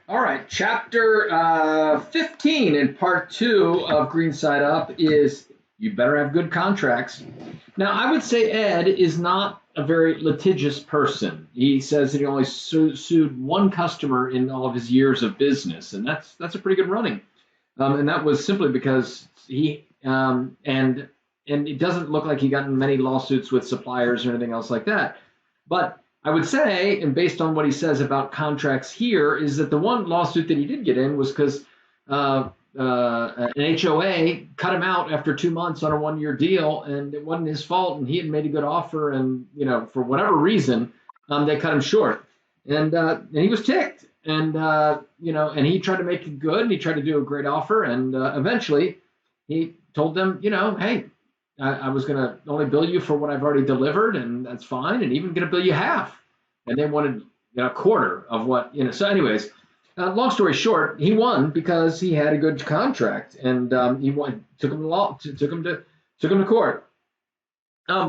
All right, chapter 15 in part two of Green Side Up is you better have good contracts. Now, I would say Ed is not a very litigious person. He says that he only sued one customer in all of his years of business, and that's a pretty good running. And that was simply because he and it doesn't look like he got in many lawsuits with suppliers or anything else like that. But I would say, and based on what he says about contracts here, is that the one lawsuit that he did get in was because an HOA cut him out after 2 months on a 1 year deal, and it wasn't his fault, and he had made a good offer, and for whatever reason, they cut him short, and he was ticked, and he tried to make it good, and he tried to do a great offer, and eventually he told them, hey, I was going to only bill you for what I've already delivered, and that's fine, and even going to bill you half. And they wanted a quarter of what. So, anyways, long story short, he won because he had a good contract, and he won. Took him to court.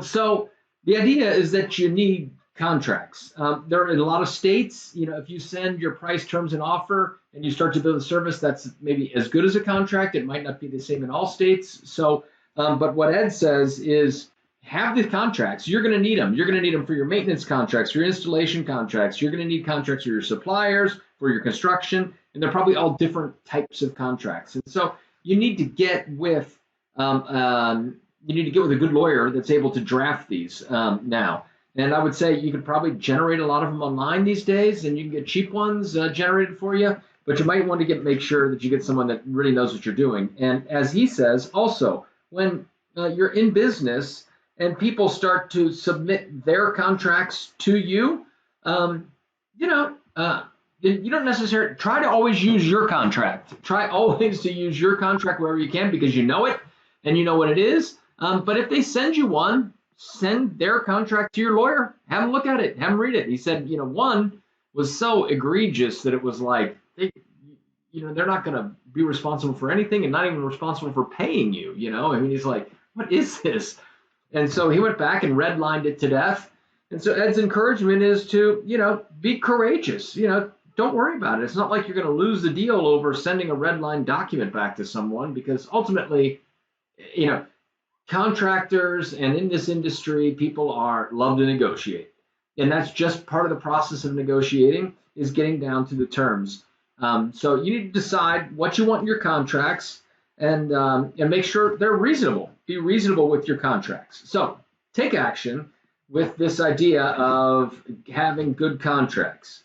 So the idea is that you need contracts. There are in a lot of states, if you send your price, terms, and offer, and you start to build a service that's maybe as good as a contract, it might not be the same in all states. So. But what Ed says is have the contracts. You're going to need them. You're going to need them for your maintenance contracts, for your installation contracts. You're going to need contracts for your suppliers, for your construction, and they're probably all different types of contracts. And so you need to get with a good lawyer that's able to draft these now. And I would say you could probably generate a lot of them online these days, and you can get cheap ones generated for you. But you might want to make sure that you get someone that really knows what you're doing. And as he says, also, when you're in business and people start to submit their contracts to you, you don't necessarily try to always use your contract. Try always to use your contract wherever you can because you know it and you know what it is. But if they send you one, send their contract to your lawyer. Have them look at it. Have them read it. He said, one was so egregious that it was like, they're not going to be responsible for anything and not even responsible for paying you, he's like, what is this? And so he went back and redlined it to death. And so Ed's encouragement is to, be courageous, don't worry about it. It's not like you're going to lose the deal over sending a redline document back to someone because ultimately, contractors and in this industry, people love to negotiate. And that's just part of the process of negotiating is getting down to the terms. So you need to decide what you want in your contracts and make sure they're reasonable. Be reasonable with your contracts. So take action with this idea of having good contracts.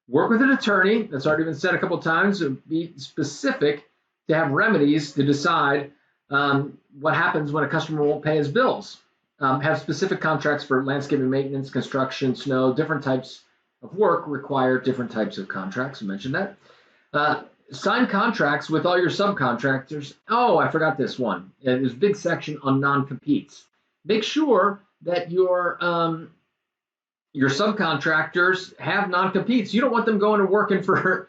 Work with an attorney. That's already been said a couple of times. Be specific to have remedies to decide what happens when a customer won't pay his bills. Have specific contracts for landscaping maintenance, construction, snow, different types of work require different types of contracts. I mentioned that. Sign contracts with all your subcontractors. Oh, I forgot this one. There's a big section on non-competes. Make sure that your subcontractors have non-competes. You don't want them going and working for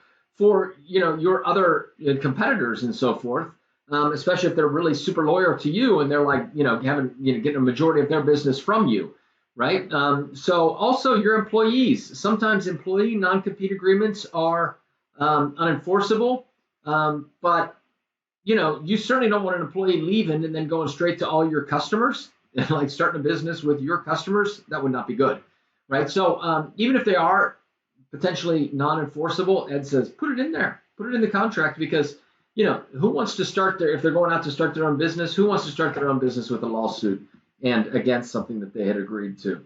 your other competitors and so forth. Especially if they're really super loyal to you and they're like getting a majority of their business from you. Right. So also your employees. Sometimes employee non-compete agreements are unenforceable, but you certainly don't want an employee leaving and then going straight to all your customers and like starting a business with your customers. That would not be good, right? So even if they are potentially non-enforceable, Ed says put it in there, put it in the contract because who wants to start if they're going out to start their own business? Who wants to start their own business with a lawsuit and against something that they had agreed to?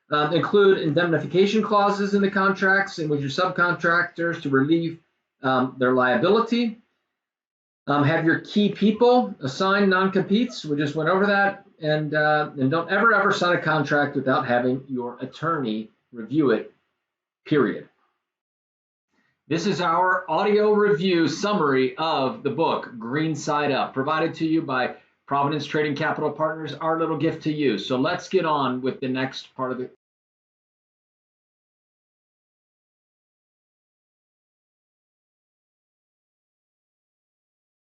Include indemnification clauses in the contracts and with your subcontractors to relieve their liability. Have your key people assign non-competes. We just went over that. And don't ever sign a contract without having your attorney review it, period. This is our audio review summary of the book, Green Side Up, provided to you by Providence Trading Capital Partners, our little gift to you. So let's get on with the next part of